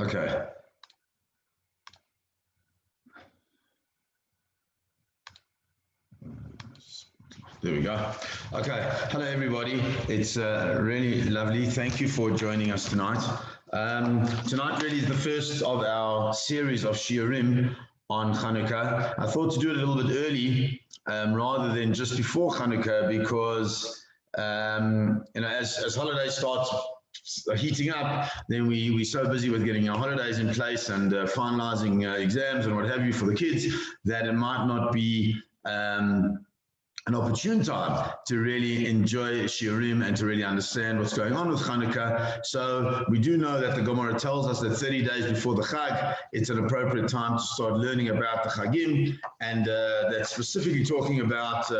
Okay. There we go. Okay. Hello, everybody. It's really lovely. Thank you for joining us tonight. Tonight really is the first of our series of shiurim on Chanukah. I thought to do it a little bit early rather than just before Chanukah because, as holidays start heating up, then we're so busy with getting our holidays in place and finalizing exams and what have you for the kids that it might not be an opportune time to really enjoy shiurim and to really understand what's going on with Chanukah. So we do know that the Gomorrah tells us that 30 days before the Chag, it's an appropriate time to start learning about the Chagim, and that's specifically talking about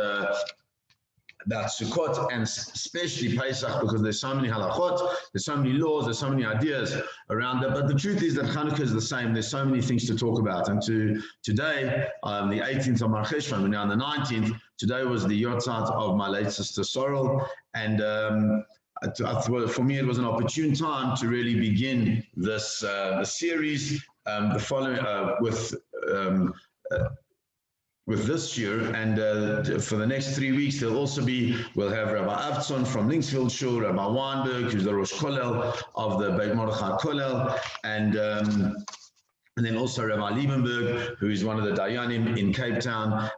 Sukkot and especially Pesach, because there's so many halachot, there's so many laws, there's so many ideas around that. But the truth is that Chanukah is the same. There's so many things to talk about. And today, the 18th of Mar Cheshvan, we're now on the 19th. Today was the Yotzat of my late sister Sorrel, and for me it was an opportune time to really begin this the series, the following with this year, and for the next 3 weeks we'll have Rabbi Avtzon from Linksfield Shul, Rabbi Weinberg, who's the Rosh Kollel of the Beit Mordechai Kollel, and then also Rabbi Liebenberg, who is one of the Dayanim in Cape Town,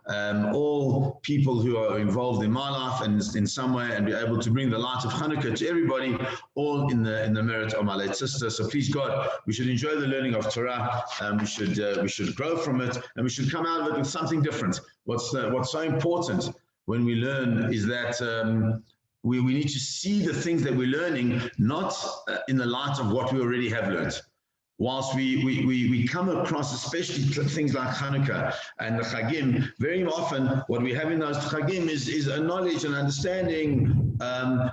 all people who are involved in my life and in some way, and be able to bring the light of Chanukah to everybody, all in the merit of my late sister. So please God, we should enjoy the learning of Torah, and we should grow from it, and we should come out of it with something different. What's so important when we learn is that we need to see the things that we're learning not in the light of what we already have learned. Whilst we come across, especially things like Chanukah and the Chagim, very often what we have in those Chagim is a knowledge and understanding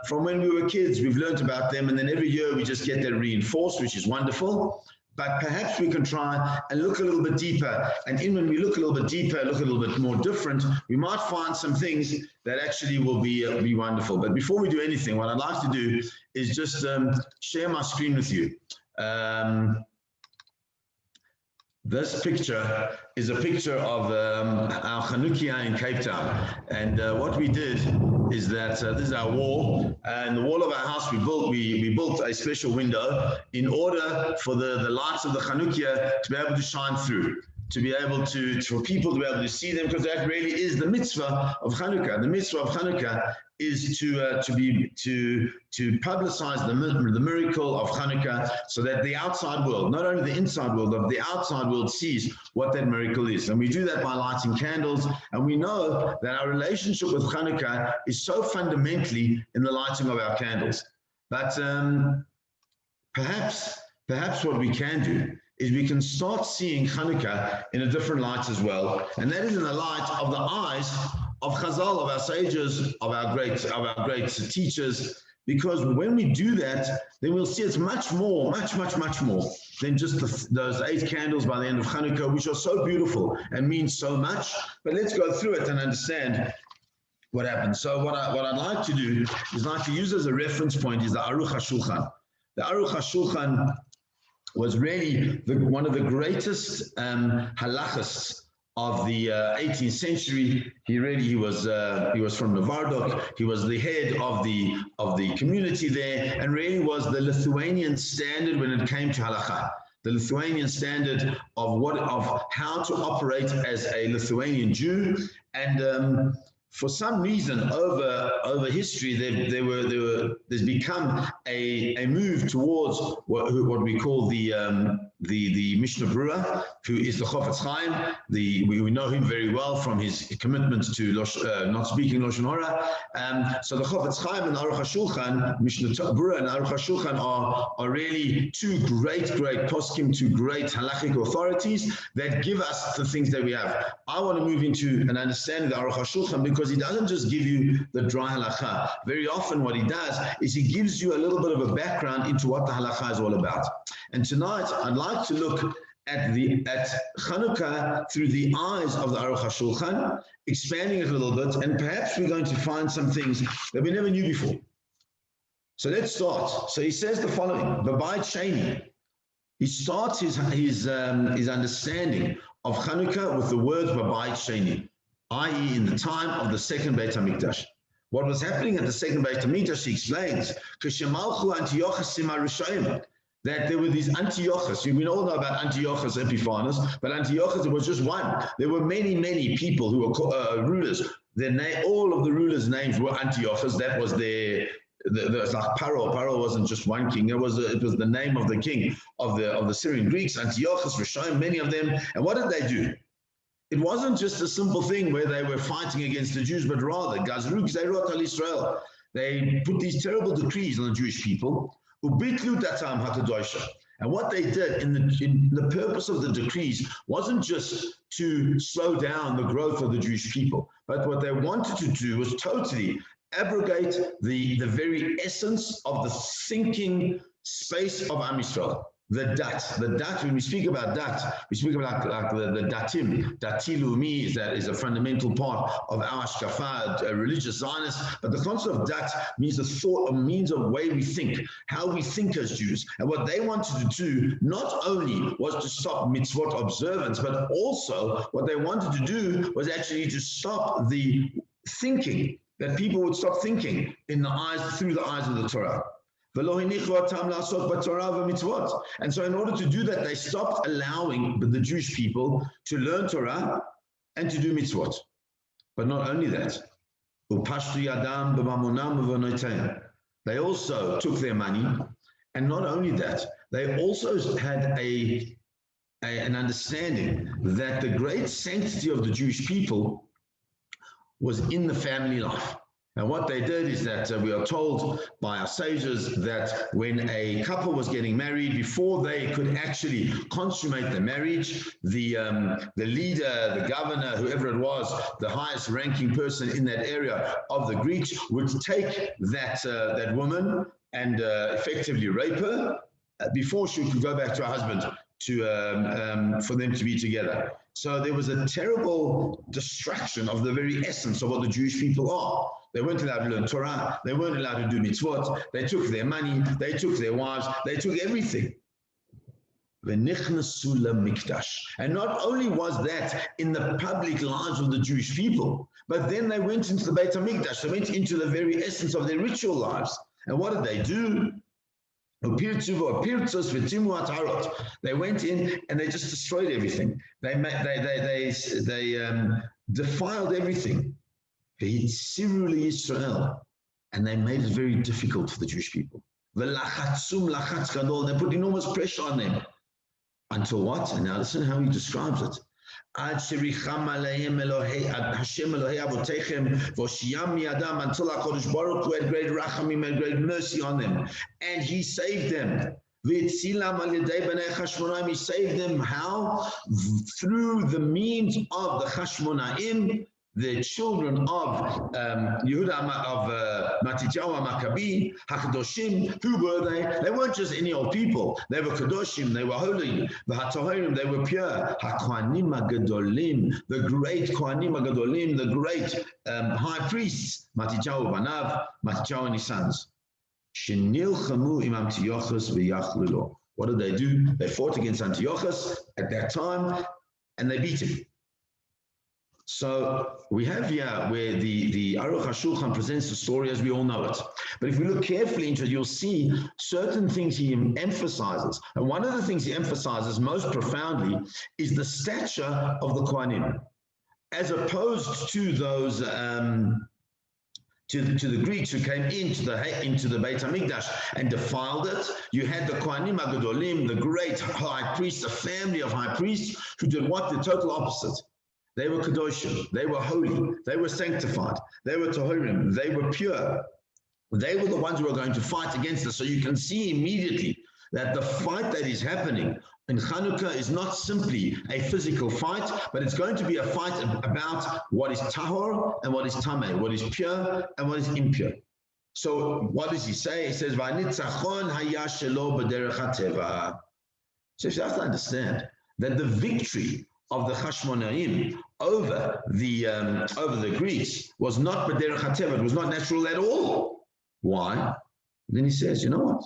from when we were kids. We've learned about them, and then every year we just get that reinforced, which is wonderful. But perhaps we can try and look a little bit deeper. And when we look a little bit deeper, look a little bit more different, we might find some things that actually will be wonderful. But before we do anything, what I'd like to do is just share my screen with you. This picture is a picture of our Chanukah in Cape Town. And what we did is that this is our wall, and the wall of our house we built a special window in order for the lights of the Chanukah to be able to shine through, to be able for people to be able to see them, because that really is the mitzvah of Chanukah. The mitzvah of Chanukah is to publicize the miracle of Chanukah, so that the outside world, not only the inside world, but the outside world sees what that miracle is. And we do that by lighting candles, and we know that our relationship with Chanukah is so fundamentally in the lighting of our candles. But perhaps what we can do is we can start seeing Chanukah in a different light as well, and that is in the light of the eyes of Chazal, of our sages, of our great teachers. Because when we do that, then we'll see it's much more than just those 8 candles by the end of Chanukah, which are so beautiful and mean so much. But let's go through it and understand what happens. So what I'd like to do is like to use as a reference point is the Aruch Hashulchan. The Aruch Hashulchan was really one of the greatest halachists of the 18th century. He was from Novardok. He was the head of the community there, and really was the Lithuanian standard when it came to halakha. The Lithuanian standard of how to operate as a Lithuanian Jew. And for some reason, over history, there's become a move towards what we call the Mishnah Berurah, who is the Chofetz Chaim. We know him very well from his commitment to not speaking Lashon Hara. So the Chofetz Chaim and Aruch Hashulchan, Mishnah Berurah and Aruch Hashulchan are really two great poskim, two great halachic authorities that give us the things that we have. I want to move into an understanding of the Aruch Hashulchan, because he doesn't just give you the dry halakha. Very often what he does is he gives you a little bit of a background into what the halakha is all about. And tonight I'd like to look at Chanukah through the eyes of the Aruch Hashulchan, expanding it a little bit, and perhaps we're going to find some things that we never knew before. So let's start. So he says the following: B'bayit Sheni, He starts his understanding of Chanukah with the words Babayit Sheni, i.e. in the time of the second Beit HaMikdash. What was happening at the second Beit HaMikdash, he explains, that there were these Antiochus. We all know about Antiochus Epiphanes, but Antiochus, it was just one. There were many, many people who were rulers. All of the rulers' names were Antiochus. That was their... like Paro. Paro wasn't just one king. It was the name of the king of the Syrian Greeks, Antiochus, Rishon, many of them. And what did they do? It wasn't just a simple thing where they were fighting against the Jews, but rather, Gazru Gzeirot al Israel. They put these terrible decrees on the Jewish people. Ubitlu datam hakadosha. And what they did in the purpose of the decrees wasn't just to slow down the growth of the Jewish people, but what they wanted to do was totally abrogate the very essence of the thinking space of Am Yisrael. The dat, when we speak about dat, we speak about like the datim. Dati Lumi is a fundamental part of our Ashkafa, religious Zionist. But the concept of dat means a thought, a means of way we think, how we think as Jews. And what they wanted to do not only was to stop mitzvot observance, but also what they wanted to do was actually to stop the thinking, that people would stop thinking through the eyes of the Torah. And so in order to do that, they stopped allowing the Jewish people to learn Torah and to do mitzvot. But not only that, they also took their money, and not only that, they also had an understanding that the great sanctity of the Jewish people was in the family life. And what they did is that we are told by our sages that when a couple was getting married, before they could actually consummate the marriage, the leader, the governor, whoever it was, the highest ranking person in that area of the Greeks would take that woman and effectively rape her before she could go back to her husband for them to be together. So there was a terrible distraction of the very essence of what the Jewish people are. They weren't allowed to learn Torah. They weren't allowed to do mitzvot. They took their money. They took their wives. They took everything. And not only was that in the public lives of the Jewish people, but then they went into the Beit HaMikdash. They went into the very essence of their ritual lives. And what did they do? They went in and they just destroyed everything. They defiled everything. And they made it very difficult for the Jewish people. They put enormous pressure on them. Until what? And now listen how he describes it. Until HaKadosh Baruch Hu had great rachamim and great mercy on them, and He saved them. He saved them how? Through the means of the Chashmonaim, the children of Yehuda of Matityahu Maccabi, Hakadoshim. Who were they? They weren't just any old people. They were Kadoshim, they were holy. The Hatahorim, they were pure. HaKohanim HaGadolim, the great Kohanim HaGadolim, the great high priests, Matityahu Banav, Matityahu and his sons. Shenilchamu im Antiochus v'yachlu lo. What did they do? They fought against Antiochus at that time, and they beat him. So we have here where the Aruch Hashulchan presents the story as we all know it. But if we look carefully into it, you'll see certain things he emphasizes. And one of the things he emphasizes most profoundly is the stature of the Kohanim, as opposed to those to the Greeks who came into the Beit HaMikdash and defiled it. You had the Kohanim HaGadolim, the great high priests, a family of high priests who did what? The total opposite. They were Kadoshim, they were holy, they were sanctified, they were Tahorim, they were pure. They were the ones who were going to fight against us. So you can see immediately that the fight that is happening in Chanukah is not simply a physical fight, but it's going to be a fight about what is Tahor and what is Tameh, what is pure and what is impure. So what does he say? He says, V'anitzachon haya shelo b'derech hateva. So you have to understand that the victory of the Chashmonaim over the Greeks was not b'derech hateva. It was not natural at all. Why? And then he says, you know what?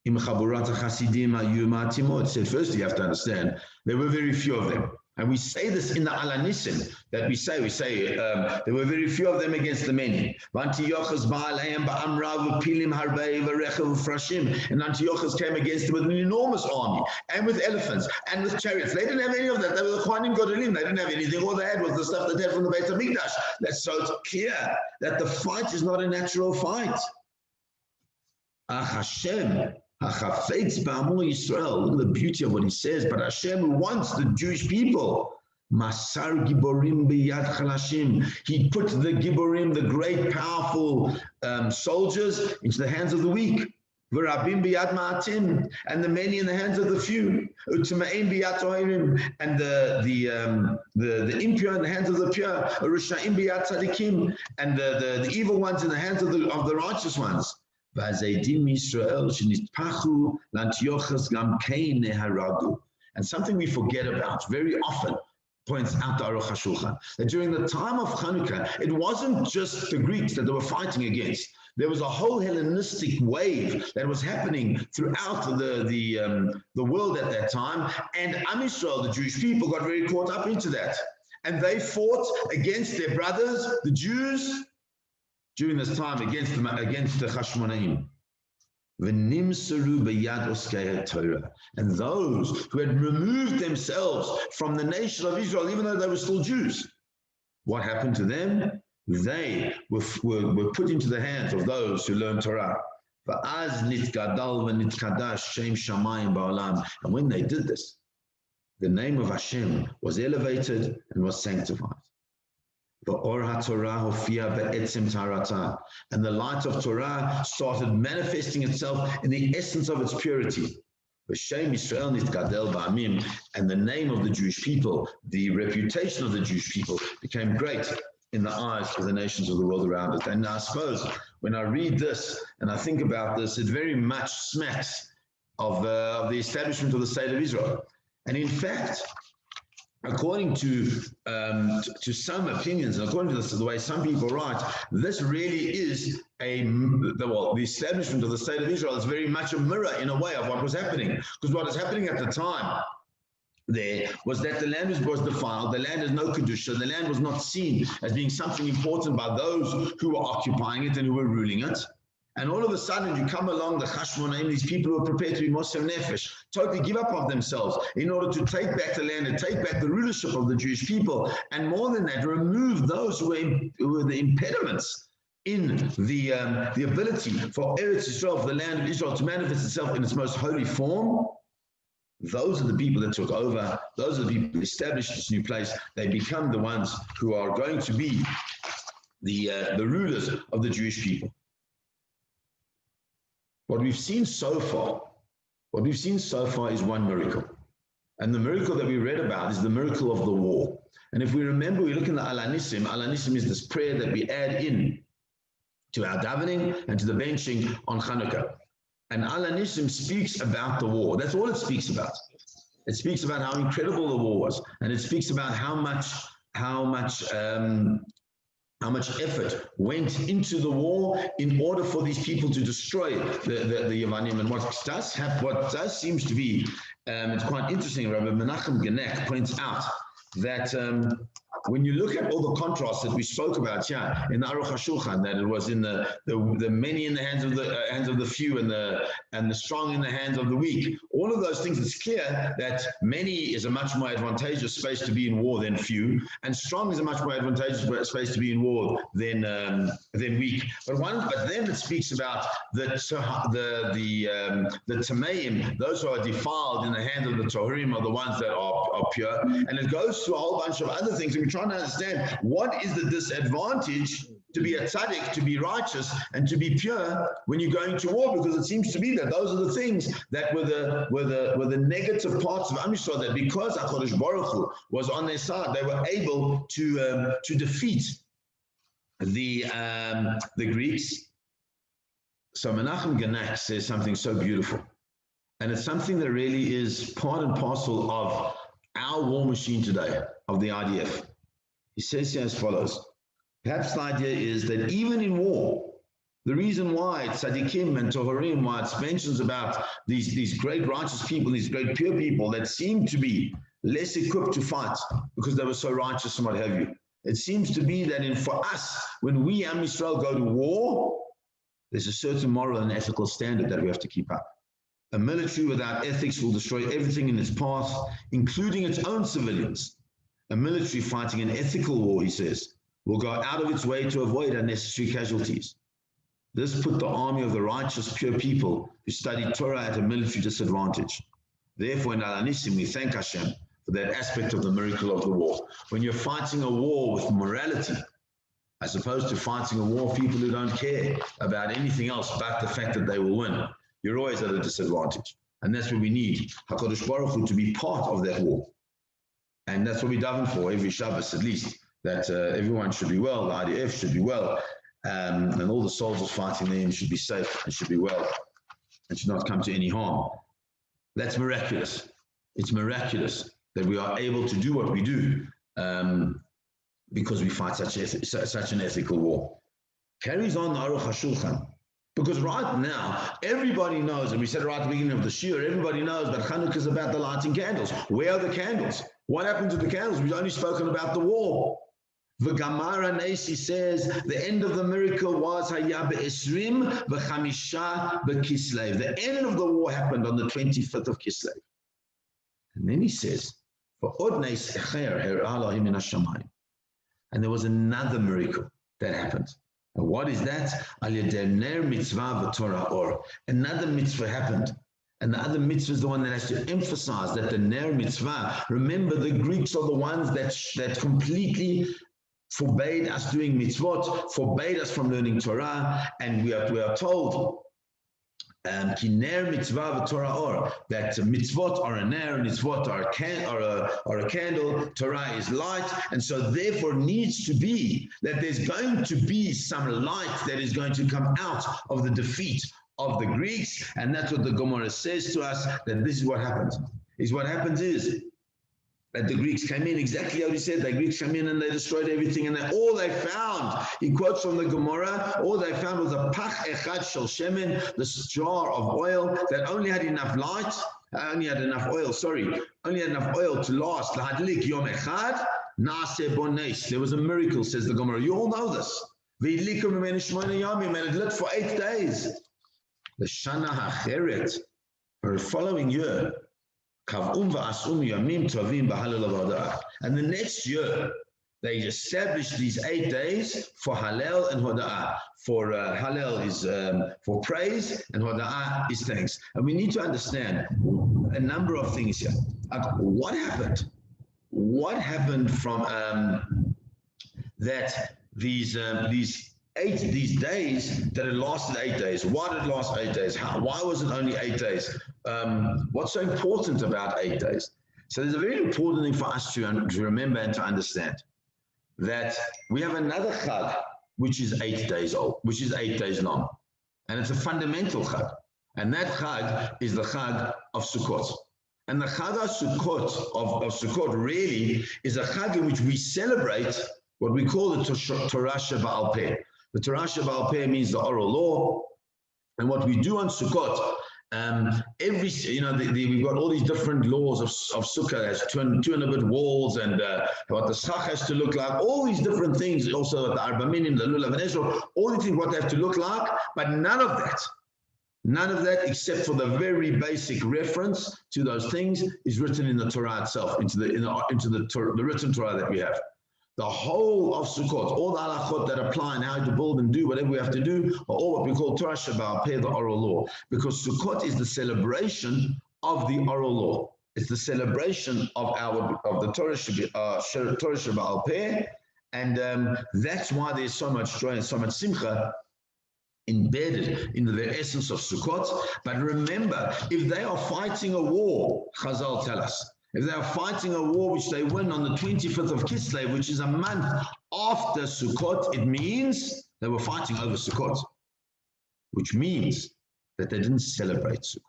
Im Chaburat HaChasidim hayu ma'atimot. Said, first you have to understand, there were very few of them. And we say this in the Alanissim, that we say there were very few of them against the many. And Antiochus came against them with an enormous army, and with elephants, and with chariots. They didn't have any of that. They were the Kohanim Godolim. They didn't have anything. All they had was the stuff that they had from the Beit HaMikdash. So it's clear that the fight is not a natural fight. Hashem, Yisrael. Look at the beauty of what he says. But Hashem wants the Jewish people. Masar Giborim biyad Chalashim. He put the Giborim, the great, powerful soldiers, into the hands of the weak. V'rabim biyad Ma'atim, and the many in the hands of the few. U'tma'im biyad Tohirim, and the impure in the hands of the pure. U'risha'im biyad Tzadikim, and the evil ones in the hands of the righteous ones. And something we forget about very often, points out the Aruch Hashulchan, that during the time of Chanukah, it wasn't just the Greeks that they were fighting against. There was a whole Hellenistic wave that was happening throughout the world at that time, and Am Yisrael, the Jewish people, got very caught up into that. And they fought against their brothers, the Jews, during this time against the Chashmonaim. And those who had removed themselves from the nation of Israel, even though they were still Jews, what happened to them? They were put into the hands of those who learned Torah. And when they did this, the name of Hashem was elevated and was sanctified. And the light of Torah started manifesting itself in the essence of its purity. And the name of the Jewish people, the reputation of the Jewish people, became great in the eyes of the nations of the world around it. And I suppose when I read this and I think about this, it very much smacks of the establishment of the state of Israel. And in fact, according to some opinions, and according to the way some people write, this really is the establishment of the state of Israel is very much a mirror in a way of what was happening. Because what was happening at the time there was that the land was defiled, the land is no kedusha, the land was not seen as being something important by those who were occupying it and who were ruling it. And all of a sudden, you come along the Chashmonaim, these people who are prepared to be Moser Nefesh, totally give up of themselves in order to take back the land and take back the rulership of the Jewish people. And more than that, remove those who were the impediments in the ability for Eretz Yisrael, for the land of Israel, to manifest itself in its most holy form. Those are the people that took over. Those are the people who established this new place. They become the ones who are going to be the rulers of the Jewish people. What we've seen so far is one miracle. And the miracle that we read about is the miracle of the war. And if we remember, we look in the Alanissim. Alanissim is this prayer that we add in to our davening and to the benching on Chanukah. And Alanissim speaks about the war. That's all it speaks about. It speaks about how incredible the war was. And it speaks about how much effort went into the war in order for these people to destroy the Yavanim. And what does seems to be, it's quite interesting, Rabbi Menachem Genek points out that when you look at all the contrasts that we spoke about here in the Aruch Hashulchan, that it was in the many in the hands of the few and the strong in the hands of the weak, all of those things, it's clear that many is a much more advantageous space to be in war than few, and strong is a much more advantageous space to be in war than weak. But then it speaks about the Tameim, those who are defiled in the hands of the Tohirim are the ones that are pure, and it goes to a whole bunch of other things. And we're trying to understand what is the disadvantage to be a tzaddik, to be righteous, and to be pure when you're going to war, because it seems to be that those are the things that were the negative parts of Am Yisrael, that because HaKadosh Baruch Hu was on their side, they were able to defeat the Greeks. So Menachem Genak says something so beautiful, and it's something that really is part and parcel of our war machine today, of the IDF. He says here as follows: perhaps the idea is that even in war, The reason why tzaddikim and toharim, why it mentions about these great righteous people, these great pure people that seem to be less equipped to fight because they were so righteous and what have you. It seems to be that for us, when we, Am Yisrael, go to war, there's a certain moral and ethical standard that we have to keep up. A military without ethics will destroy everything in its path, including its own civilians. A military fighting an ethical war, he says, will go out of its way to avoid unnecessary casualties. This put the army of the righteous, pure people who studied Torah at a military disadvantage. Therefore, in Al-Anisim, we thank Hashem for that aspect of the miracle of the war. When you're fighting a war with morality, as opposed to fighting a war of people who don't care about anything else but the fact that they will win, you're always at a disadvantage. And that's what we need, HaKadosh Baruch Hu, to be part of that war. And that's what we're davening for every Shabbos, at least, that everyone should be well, the IDF should be well, and all the soldiers fighting there should be safe and should be well and should not come to any harm. That's miraculous. It's miraculous that we are able to do what we do because we fight such an ethical war. Carries on the Aruch Hashulchan. Because right now, everybody knows, and we said right at the beginning of the shiur, everybody knows that Chanukah is about the lighting candles. Where are the candles? What happened to the candles? We've only spoken about the war. The Gomorrah Nasi says the end of the miracle was Haya be'esrim v'chamisha be'kislev. The end of the war happened on the 25th of Kislev. And then he says, and there was another miracle that happened. And what is that? Another mitzvah happened. And the other mitzvah is the one that has to emphasize that the ner mitzvah. Remember, the Greeks are the ones that completely forbade us doing mitzvot, forbade us from learning Torah, and we are told ki ner mitzvah v'torah or, that mitzvot are a ner, mitzvot are a candle, Torah is light, and so therefore needs to be that there's going to be some light that is going to come out of the defeat of the Greeks, and that's what the Gomorrah says to us, that this is what happens. What happens is that the Greeks came in, exactly how he said, the Greeks came in and they destroyed everything, and all they found, he quotes from the Gomorrah, all they found was a pach echad shel shemen, this jar of oil that only had enough oil to last, lahadlik yom echad, naaseh bo nes. There was a miracle, says the Gomorrah. You all know this. V'idliku mimenu shmona yamim, and it lit for 8 days. The shana hacheret, for the following year, and the next year, they established these 8 days for Hallel and Hoda'ah. For Hallel is for praise, and Hoda'ah is thanks. And we need to understand a number of things here. What happened? What happened from that these days that it lasted 8 days? Why did it last 8 days? Why was it only 8 days? What's so important about 8 days? So there's a very important thing for us to remember and to understand, that we have another chag which is 8 days old, which is 8 days long, and it's a fundamental chag, and that chag is the chag of Sukkot. And the chag of Sukkot really is a chag in which we celebrate what we call the Torah Sheba'al Peh. The Torah Sheba'al Peh means the oral law, and what we do on Sukkot, we've got all these different laws of Sukkah, has two and a bit walls, and what the schach has to look like, all these different things, also the Arba Minim, the Lulav and Ezra, all these things, what they have to look like, but none of that except for the very basic reference to those things is written in the Torah itself, into the written Torah that we have. The whole of Sukkot, all the halachot that apply and how to build and do whatever we have to do, are all what we call Torah Sheba'al Peh, the oral law. Because Sukkot is the celebration of the oral law. It's the celebration of the Torah Sheba'al Peh, and that's why there's so much joy and so much simcha embedded in the very essence of Sukkot. But remember, if they are fighting a war, Chazal tell us, if they are fighting a war which they win on the 25th of Kislev, which is a month after Sukkot, it means they were fighting over Sukkot, which means that they didn't celebrate Sukkot.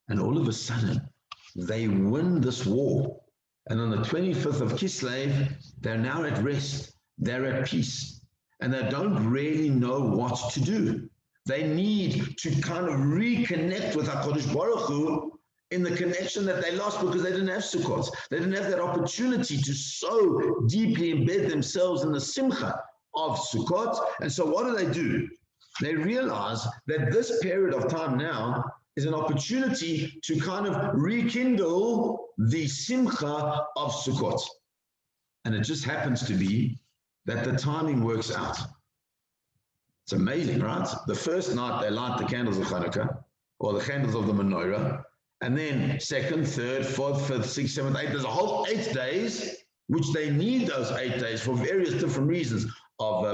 And all of a sudden, they win this war. And on the 25th of Kislev, they're now at rest. They're at peace. and they don't really know what to do. They need to kind of reconnect with HaKadosh Baruch Hu in the connection that they lost because they didn't have Sukkot. They didn't have that opportunity to so deeply embed themselves in the simcha of Sukkot. And so what do? They realize that this period of time now is an opportunity to kind of rekindle the simcha of Sukkot. And it just happens to be that the timing works out. It's amazing, right? The first night they light the candles of Chanukah, or the candles of the menorah, and then second, third, fourth, fifth, sixth, seventh, eighth, there's a whole 8 days, which they need those 8 days for various different reasons of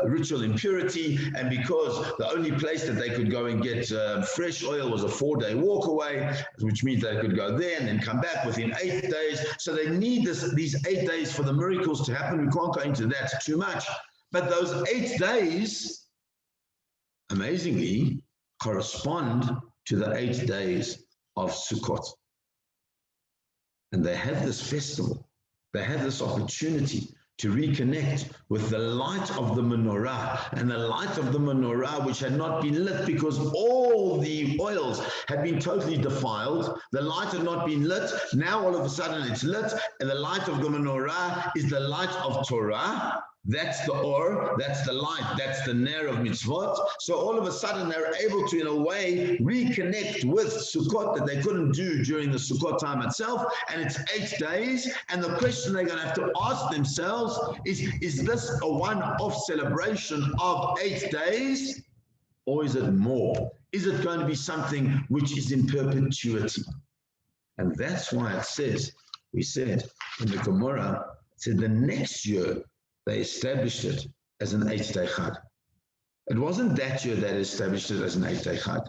ritual impurity, and because the only place that they could go and get fresh oil was a 4-day walk away, which means they could go there and then come back within 8 days. So they need these 8 days for the miracles to happen. We can't go into that too much. But those 8 days, amazingly, correspond to the 8 days of Sukkot. And they have this festival. They have this opportunity to reconnect with the light of the menorah, and the light of the menorah which had not been lit because all the oils had been totally defiled. The light had not been lit. Now all of a sudden it's lit, and the light of the menorah is the light of Torah. That's the or, that's the light, that's the ner of mitzvot. So all of a sudden they're able to, in a way, reconnect with Sukkot that they couldn't do during the Sukkot time itself. And it's 8 days. And the question they're going to have to ask themselves is this a one-off celebration of 8 days? Or is it more? Is it going to be something which is in perpetuity? And that's why it says, we said in the Gomorrah, it said the next year, they established it as an 8-day Chag. It wasn't that year they established it as an 8-day Chag.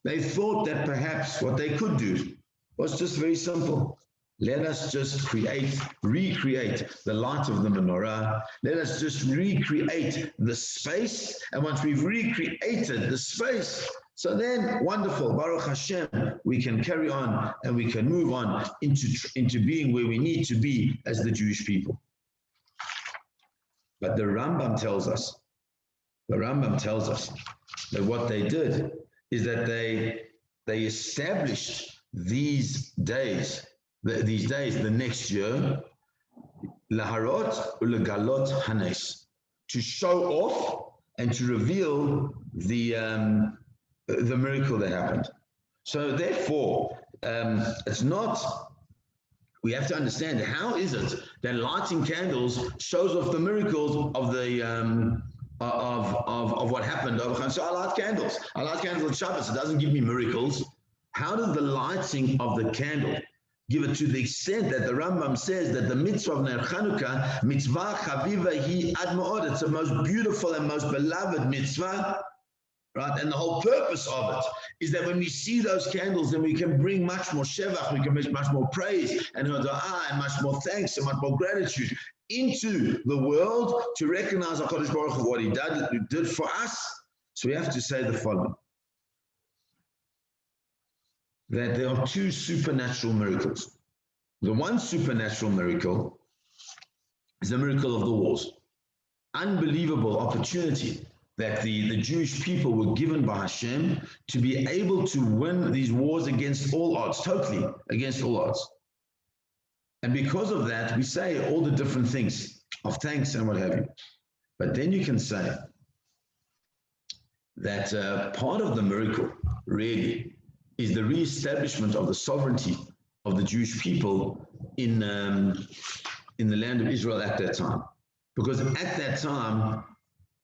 They thought that perhaps what they could do was just very simple. Let us just recreate the light of the menorah. Let us just recreate the space. And once we've recreated the space, so then, wonderful, Baruch Hashem, we can carry on and we can move on into being where we need to be as the Jewish people. But the Rambam tells us that what they did is that they established these days the next year, laharot ulegalot hanes, to show off and to reveal the miracle that happened. So therefore, it's not. We have to understand, how is it that lighting candles shows off the miracles of the of what happened? So I light candles. I light candles on Shabbos. It doesn't give me miracles. How does the lighting of the candle give it, to the extent that the Rambam says that the mitzvah of Ner Chanukah, mitzvah chaviva hi ad ma'od, it's the most beautiful and most beloved mitzvah. Right? And the whole purpose of it is that when we see those candles, then we can bring much more shevach, we can bring much more praise and hoda'ah, and much more thanks and much more gratitude into the world to recognize HaKadosh Baruch Hu, what He did for us. So we have to say the following, that there are 2 supernatural miracles. The one supernatural miracle is the miracle of the wars. Unbelievable opportunity that the Jewish people were given by Hashem to be able to win these wars against all odds, totally against all odds. And because of that, we say all the different things of thanks and what have you. But then you can say that part of the miracle really is the re-establishment of the sovereignty of the Jewish people in the land of Israel at that time. Because at that time,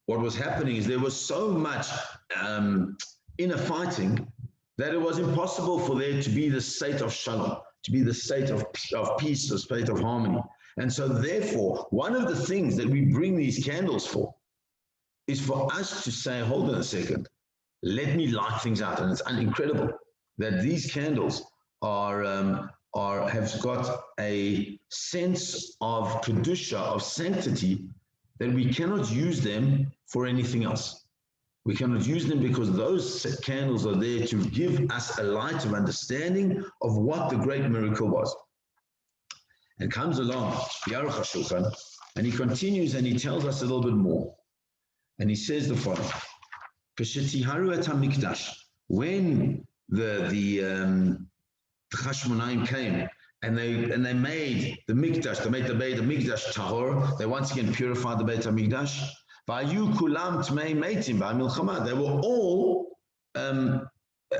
what was happening is there was so much inner fighting that it was impossible for there to be the state of shalom, to be the state of peace, the state of harmony. And so therefore, one of the things that we bring these candles for is for us to say, hold on a second, let me light things out. And it's incredible that these candles have got a sense of kedusha, of sanctity, that we cannot use them for anything else. We cannot use them because those candles are there to give us a light of understanding of what the great miracle was. And comes along the Aruch Hashulchan, And he continues and he tells us a little bit more. And he says the following. When the Hashmonaim came and they made the Mikdash, they made the Beit HaMikdash tahor, they once again purified the Beit HaMikdash.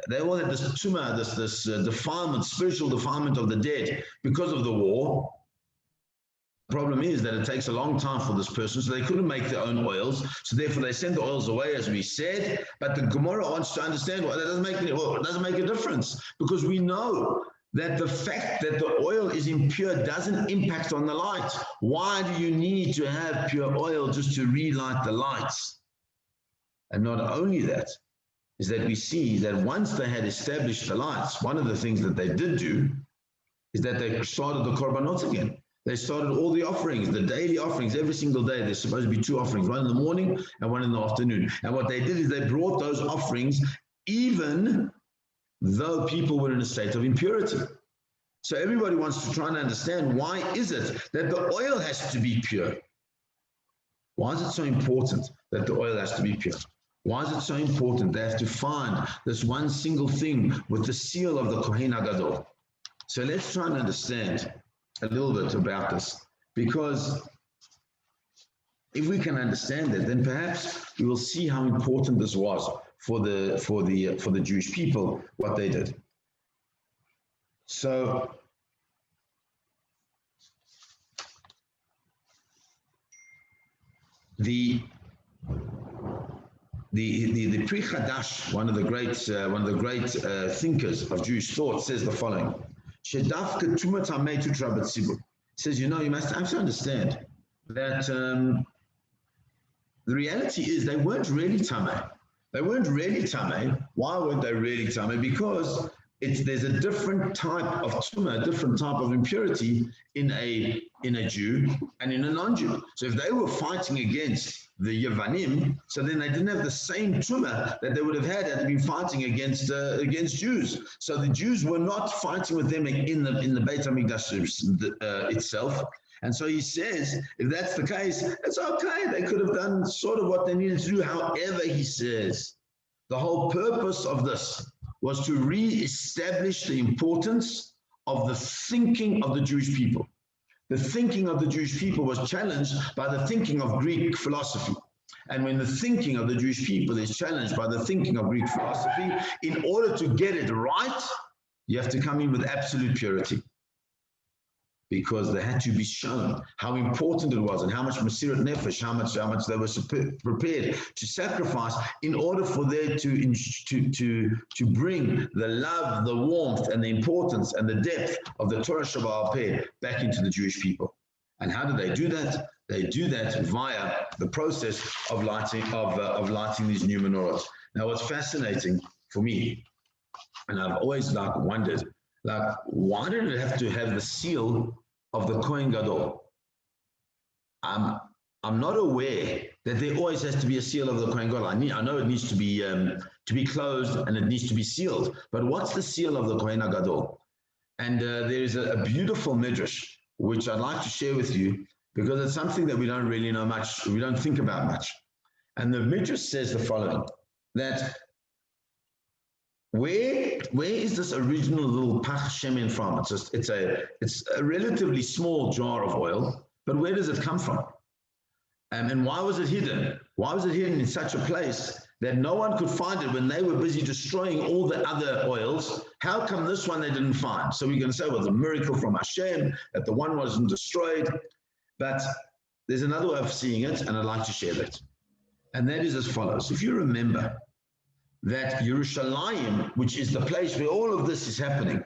They all had this tumah, this defilement, spiritual defilement of the dead because of the war. The problem is that it takes a long time for this person, so they couldn't make their own oils. So therefore, they send the oils away, as we said. But the Gomorrah wants to understand why that doesn't make it doesn't make a difference, because we know that the fact that the oil is impure doesn't impact on the light. Why do you need to have pure oil just to relight the lights? And not only that, is that we see that once they had established the lights, one of the things that they did do is that they started the korbanot again. They started all the offerings, the daily offerings, every single day. There's supposed to be 2 offerings, one in the morning and one in the afternoon. And what they did is they brought those offerings even though people were in a state of impurity. So everybody wants to try and understand, why is it that the oil has to be pure? Why is it so important that the oil has to be pure? Why is it so important they have to find this one single thing with the seal of the Kohen HaGadol? So let's try and understand a little bit about this, because if we can understand it, then perhaps we will see how important this was for the Jewish people, what they did. So the Pri Chadash, one of the great thinkers of Jewish thought, says the following: Shedafka tumat hamei tutra b'tzibur. Says, you must have to understand that the reality is they weren't really tamei. They weren't really tamei. Why weren't they really tamei? Because there's a different type of tumah, a different type of impurity in a Jew and in a non-Jew. So if they were fighting against the Yevanim, so then they didn't have the same tumah that they would have had been fighting against Jews. So the Jews were not fighting with them in the Beit HaMikdash itself. And so he says, if that's the case, it's okay. They could have done sort of what they needed to do. However, he says, the whole purpose of this was to re-establish the importance of the thinking of the Jewish people. The thinking of the Jewish people was challenged by the thinking of Greek philosophy. And when the thinking of the Jewish people is challenged by the thinking of Greek philosophy, in order to get it right, you have to come in with absolute purity. Because they had to be shown how important it was and how much Mesirat Nefesh, how much they were prepared to sacrifice in order for there to bring the love, the warmth, and the importance and the depth of the Torah Shabbat Peh back into the Jewish people. And how do they do that? They do that via the process of lighting these new menorahs. Now, what's fascinating for me, and I've always wondered, why did it have to have the seal of the Kohen Gadol? I'm not aware that there always has to be a seal of the Kohen Gadol. I know it needs to be closed and it needs to be sealed. But what's the seal of the Kohen Gadol? And there is a beautiful midrash which I'd like to share with you, because it's something that we don't really know much, we don't think about much. And the midrash says the following: that where is this original little pach shemen from? It's a relatively small jar of oil, but where does it come from? And why was it hidden? Why was it hidden in such a place that no one could find it when they were busy destroying all the other oils? How come this one they didn't find? So we're going to say, well, it's a miracle from Hashem that the one wasn't destroyed. But there's another way of seeing it, and I'd like to share that. And that is as follows. If you remember that Yerushalayim, which is the place where all of this is happening,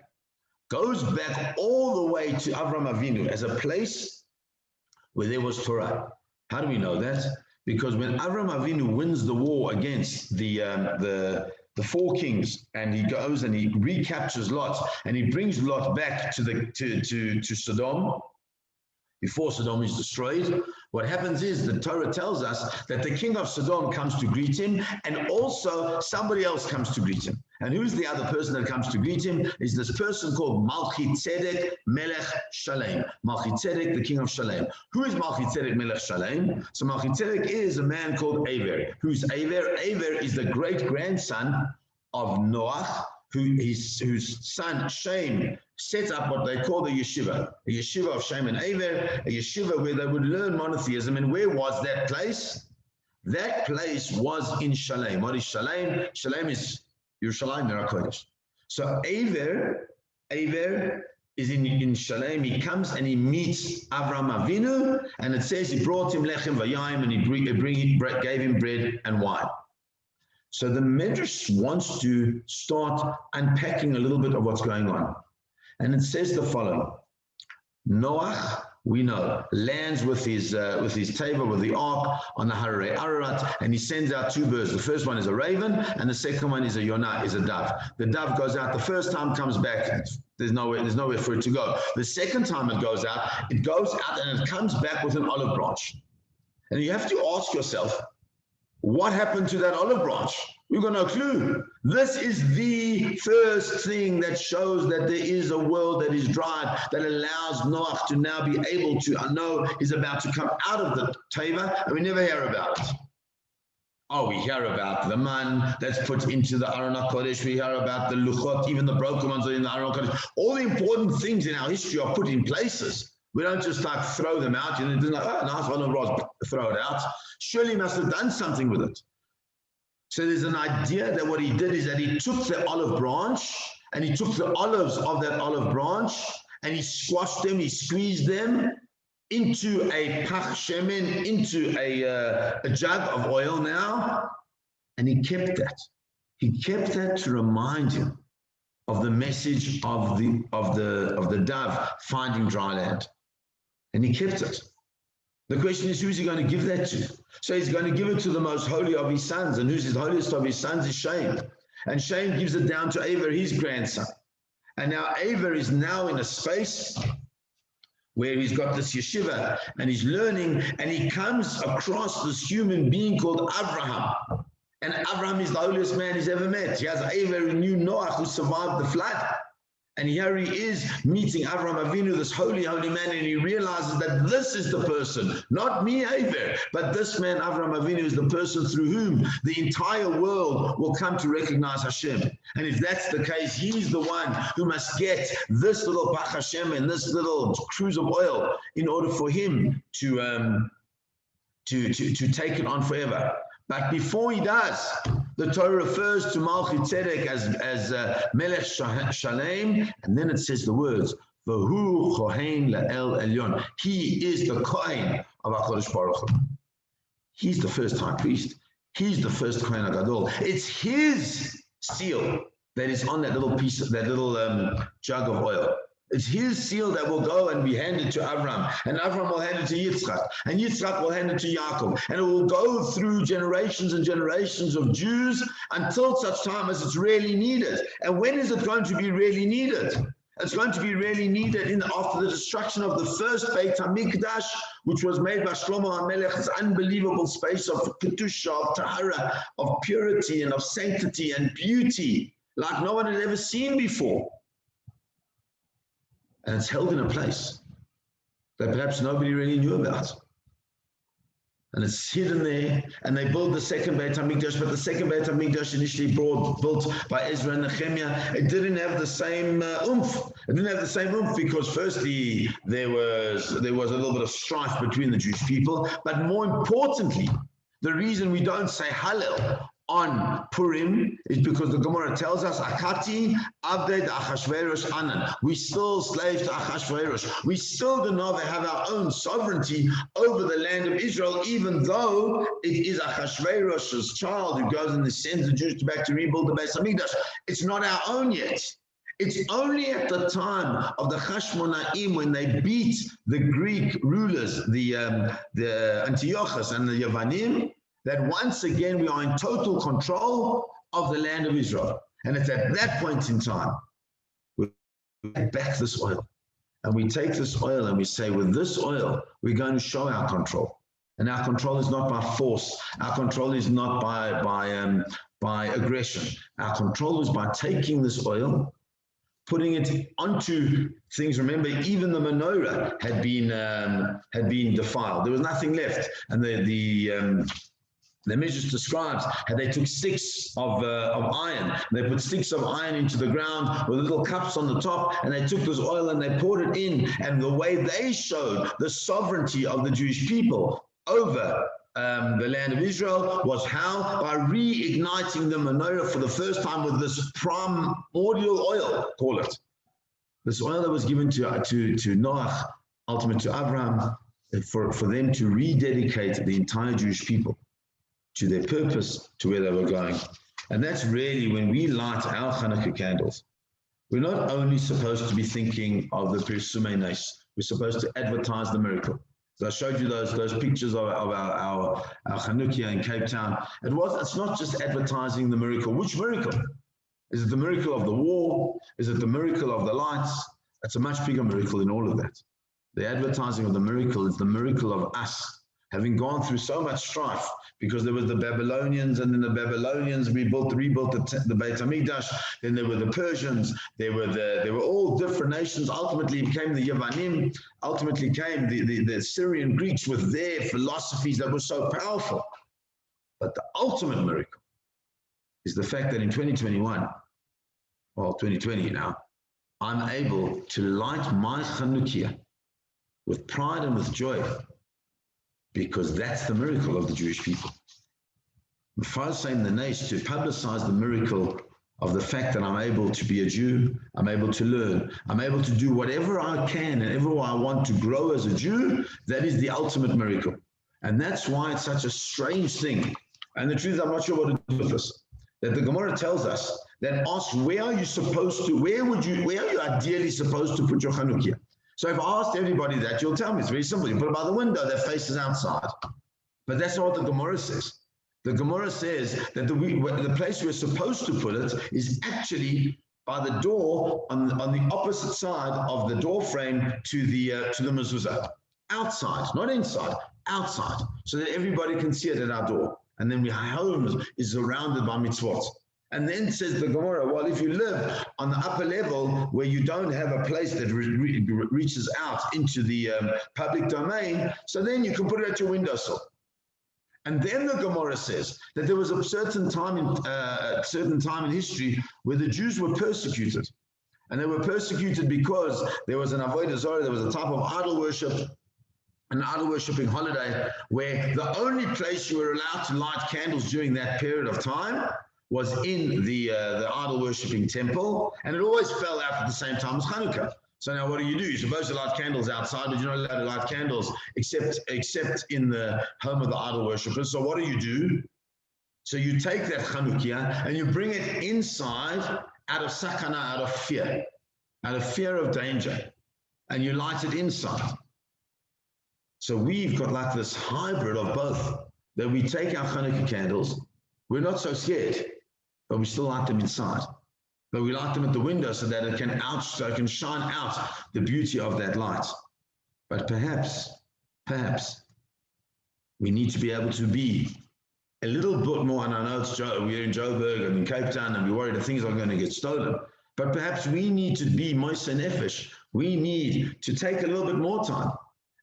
goes back all the way to Avram Avinu as a place where there was Torah. How do we know that? Because when Avram Avinu wins the war against the 4 kings, and he goes and he recaptures Lot, and he brings Lot back to Sodom, before Sodom is destroyed, What happens is the Torah tells us that the king of Sodom comes to greet him, and also somebody else comes to greet him. And who's the other person that comes to greet him? Is this person called Melchizedek Melech Shalem. Melchizedek, the king of Shalem. Who is Melchizedek Melech Shalem? So Melchizedek is a man called Aver. Who's Aver? Aver is the great-grandson of Noach, whose son Shem set up what they call the yeshiva, a yeshiva of Shem and Aver, a yeshiva where they would learn monotheism. And where was that place? That place was in Shalem. What is Shalem? Shalem is Yerushalayim, Mirakodesh. So Aver is in Shalem. He comes and he meets Avram Avinu, and it says he brought him lechem v'yaim, and he gave him bread and wine. So the Midrash wants to start unpacking a little bit of what's going on. And it says the following. Noach, we know, lands with his teva, with the ark on the Hararei Ararat, and he sends out two birds. The first one is a raven, and the second one is a yonah, is a dove. The dove goes out the first time, comes back, there's nowhere for it to go. The second time it goes out and it comes back with an olive branch. And you have to ask yourself, what happened to that olive branch? We've got no clue. This is the first thing that shows that there is a world that is dried, that allows Noach to now be able to know he's about to come out of the teva, and we never hear about it. Oh, we hear about the man that's put into the Aron HaKodesh. We hear about the luchot, even the broken ones are in the Aron HaKodesh. All the important things in our history are put in places. We don't just like throw them out. It's like, oh, nice one, throw it out. Surely he must have done something with it. So there's an idea that what he did is that he took the olive branch and he took the olives of that olive branch and he squashed them, he squeezed them into a pach shemen, into a jug of oil now, and he kept that. He kept that to remind him of the message of the dove finding dry land. And he kept it. The question is, who's he going to give that to? So he's going to give it to the most holy of his sons. And who's the holiest of his sons is Shem. And Shem gives it down to Aver, his grandson. And now Aver is now in a space where he's got this yeshiva and he's learning, and he comes across this human being called Abraham. And Abraham is the holiest man he's ever met. He has Aver who knew Noach, who survived the flood. And here he is meeting Avram Avinu, this holy, holy man, and he realizes that this is the person, not me, Aver, but this man, Avram Avinu, is the person through whom the entire world will come to recognize Hashem. And if that's the case, he's the one who must get this little Pach Hashem and this little cruse of oil in order for him to take it on forever. But before he does, the Torah refers to Melchizedek as Melech Shalem, and then it says the words, V'hu Kohen La'el Elyon. He is the Kohen of HaKadosh Baruch Hu. He's the first high priest. He's the first Kohen HaGadol. It's his seal that is on that little piece, that little jug of oil. It's his seal that will go and be handed to Avram, and Avram will hand it to Yitzchak, and Yitzchak will hand it to Yaakov, and it will go through generations and generations of Jews until such time as it's really needed. And when is it going to be really needed? It's going to be really needed after the destruction of the first Beit HaMikdash, which was made by Shlomo HaMelech, this unbelievable space of Kedusha, of Tahara, of purity and of sanctity and beauty, like no one had ever seen before. And it's held in a place that perhaps nobody really knew about. And it's hidden there, and they built the second Beit HaMikdash, but the second Beit HaMikdash initially built by Ezra and Nehemiah, it didn't have the same oomph. It didn't have the same oomph because firstly, there was a little bit of strife between the Jewish people, but more importantly, the reason we don't say Hallel on Purim is because the Gomorrah tells us, Akati Avdei Achashverosh Anan. We still slaves to Achashverosh. We still do not have our own sovereignty over the land of Israel, even though it is Achashverosh's child who goes and sends the Jews back to rebuild the Beis HaMikdash. It's not our own yet. It's only at the time of the Hashmonaim, when they beat the Greek rulers, the Antiochus and the Yavanim, that once again we are in total control of the land of Israel. And it's at that point in time we take back this oil. And we take this oil and we say, with this oil, we're going to show our control. And our control is not by force. Our control is not by aggression. Our control is by taking this oil, putting it onto things. Remember, even the menorah had been defiled. There was nothing left. And the Midrash describes how they took sticks of iron. They put sticks of iron into the ground with little cups on the top, and they took this oil and they poured it in. And the way they showed the sovereignty of the Jewish people over the land of Israel was how? By reigniting the menorah for the first time with this primordial oil, call it. This oil that was given to Noach, ultimately to Abraham, for them to rededicate the entire Jewish people to their purpose, to where they were going. And that's really when we light our Chanukah candles. We're not only supposed to be thinking of the Pirsumei Nes, we're supposed to advertise the miracle. So I showed you those pictures of our Chanukah in Cape Town. It's not just advertising the miracle. Which miracle? Is it the miracle of the war? Is it the miracle of the lights? It's a much bigger miracle in all of that. The advertising of the miracle is the miracle of us having gone through so much strife, because there was the Babylonians, and then the Babylonians rebuilt the Beit HaMikdash. Then there were the Persians. There were all different nations. Ultimately came the Yavanim. Ultimately came the Syrian Greeks with their philosophies that were so powerful. But the ultimate miracle is the fact that in 2021, well, 2020 now, I'm able to light my Chanukah with pride and with joy, because that's the miracle of the Jewish people. Mufal saying the Nes, to publicize the miracle of the fact that I'm able to be a Jew, I'm able to learn, I'm able to do whatever I can and whatever I want to grow as a Jew. That is the ultimate miracle. And that's why it's such a strange thing. And the truth is, I'm not sure what to do with this. That the Gomorrah tells us that ask, where are you ideally supposed to put your Chanukah? So if I asked everybody that, you'll tell me. It's very simple. You put it by the window that faces outside. But that's not what the Gomorrah says. The Gomorrah says that the place we're supposed to put it is actually by the door on the opposite side of the door frame to the mezuzah. Outside, not inside, outside, so that everybody can see it at our door. And then our home is surrounded by mitzvot. And then says the Gomorrah, well, if you live on the upper level where you don't have a place that reaches out into the public domain, so then you can put it at your windowsill. And then the Gomorrah says that there was a certain time in history where the Jews were persecuted. And they were persecuted because there was an avodah zarah, there was a type of idol worship, an idol worshipping holiday, where the only place you were allowed to light candles during that period of time was in the idol worshipping temple, and it always fell out at the same time as Chanukah. So now what do? You're supposed to light candles outside, but you're not allowed to light candles except in the home of the idol worshippers. So what do? So you take that Chanukah and you bring it inside out of sakana, out of fear of danger, and you light it inside. So we've got like this hybrid of both, that we take our Chanukah candles, we're not so scared, but we still light them inside. But we light them at the window so that it can shine out the beauty of that light. But perhaps we need to be able to be a little bit more, and I know we're in Joburg and in Cape Town and we're worried that things are going to get stolen, but perhaps we need to be Moisei Nefesh. We need to take a little bit more time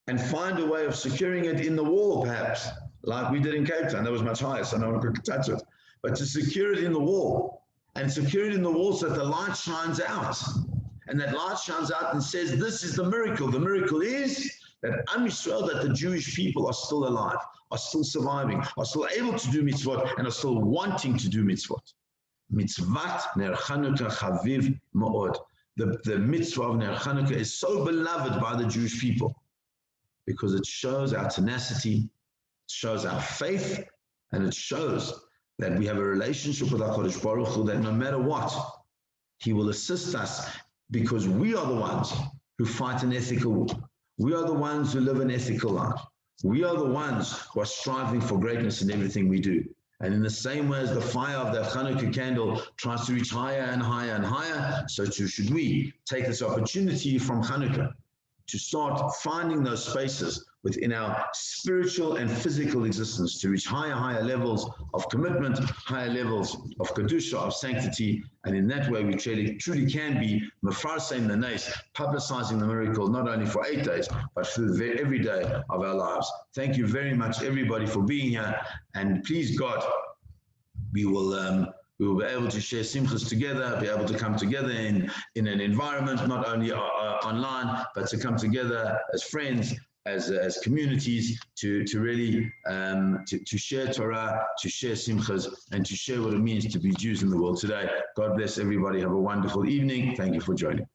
and find a way of securing it in the wall, perhaps, like we did in Cape Town. That was much higher, so no one could touch it. But to secure it in the wall, and secure it in the wall so that the light shines out. And that light shines out and says, this is the miracle. The miracle is that Am Yisrael, that the Jewish people are still alive, are still surviving, are still able to do mitzvot, and are still wanting to do mitzvot. Mitzvat Ner Chanukah Chaviv Ma'od. The mitzvah of Ner Chanukah is so beloved by the Jewish people because it shows our tenacity, it shows our faith, and it shows that we have a relationship with HaKadosh Baruch Hu, that no matter what, He will assist us, because we are the ones who fight an ethical war. We are the ones who live an ethical life. We are the ones who are striving for greatness in everything we do. And in the same way as the fire of that Chanukah candle tries to reach higher and higher and higher, so too should we take this opportunity from Chanukah to start finding those spaces within our spiritual and physical existence to reach higher levels of commitment, higher levels of kedusha, of sanctity, and in that way we truly can be mefarseim the nes, publicizing the miracle not only for 8 days but through every day of our lives. Thank you very much, everybody, for being here, and please God, we will be able to share simchas together, be able to come together in an environment, not only online, but to come together as friends, as communities, to really to share Torah, to share simchas, and to share what it means to be Jews in the world today. God bless everybody. Have a wonderful evening. Thank you for joining.